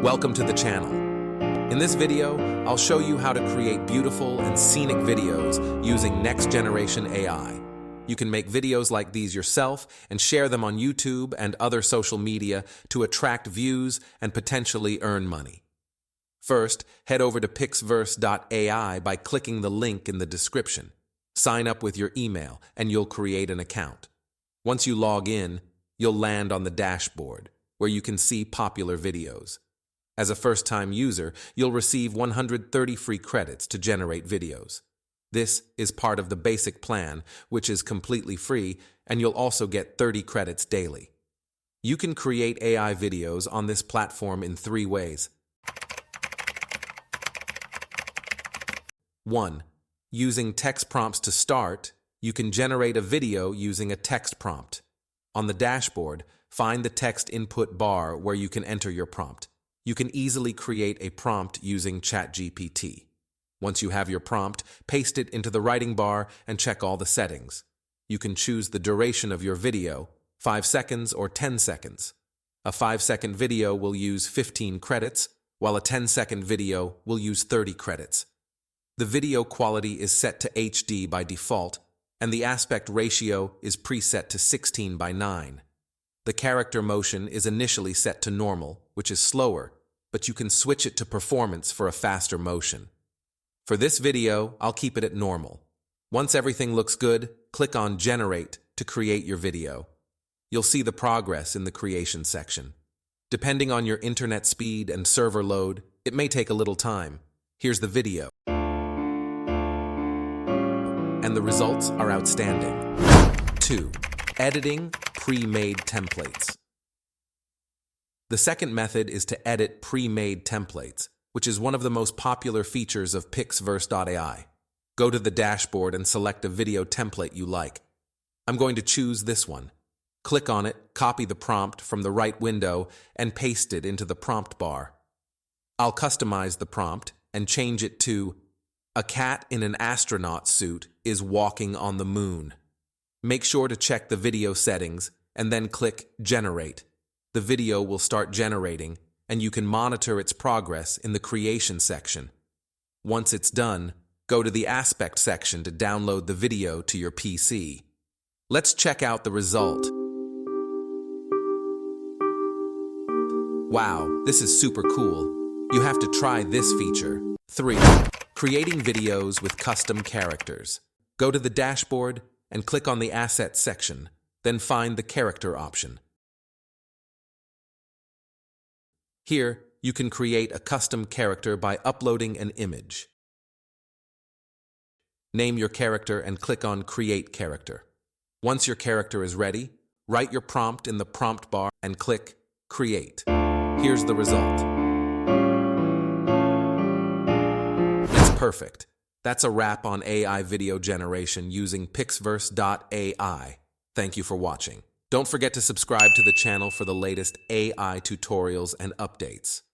Welcome to the channel. In this video, I'll show you how to create beautiful and scenic videos using next-generation AI. You can make videos like these yourself and share them on YouTube and other social media to attract views and potentially earn money. First, head over to PixVerse AI by clicking the link in the description. Sign up with your email and you'll create an account. Once you log in, you'll land on the dashboard, where you can see popular videos. As a first-time user, you'll receive 130 free credits to generate videos. This is part of the basic plan, which is completely free, and you'll also get 30 credits daily. You can create AI videos on this platform in 3 ways. 1. Using text prompts to start, you can generate a video using a text prompt. On the dashboard, find the text input bar where you can enter your prompt. You can easily create a prompt using ChatGPT. Once you have your prompt, paste it into the writing bar and check all the settings. You can choose the duration of your video, 5 seconds or 10 seconds. A 5-second video will use 15 credits, while a 10-second video will use 30 credits. The video quality is set to HD by default, and the aspect ratio is preset to 16:9. The character motion is initially set to normal, which is slower, but you can switch it to performance for a faster motion. For this video, I'll keep it at normal. Once everything looks good, click on Generate to create your video. You'll see the progress in the creation section. Depending on your internet speed and server load, it may take a little time. Here's the video. And the results are outstanding. 2. Editing pre-made templates. The second method is to edit pre-made templates, which is one of the most popular features of PixVerse AI. Go to the dashboard and select a video template you like. I'm going to choose this one. Click on it, copy the prompt from the right window, and paste it into the prompt bar. I'll customize the prompt and change it to, "A cat in an astronaut suit is walking on the moon." Make sure to check the video settings and then click Generate. The video will start generating, and you can monitor its progress in the creation section. Once it's done, go to the aspect section to download the video to your PC. Let's check out the result. Wow, this is super cool. You have to try this feature. 3. Creating videos with custom characters. Go to the dashboard and click on the Assets section, then find the Character option. Here, you can create a custom character by uploading an image. Name your character and click on Create Character. Once your character is ready, write your prompt in the prompt bar and click Create. Here's the result. It's perfect. That's a wrap on AI video generation using PixVerse AI. Thank you for watching. Don't forget to subscribe to the channel for the latest AI tutorials and updates.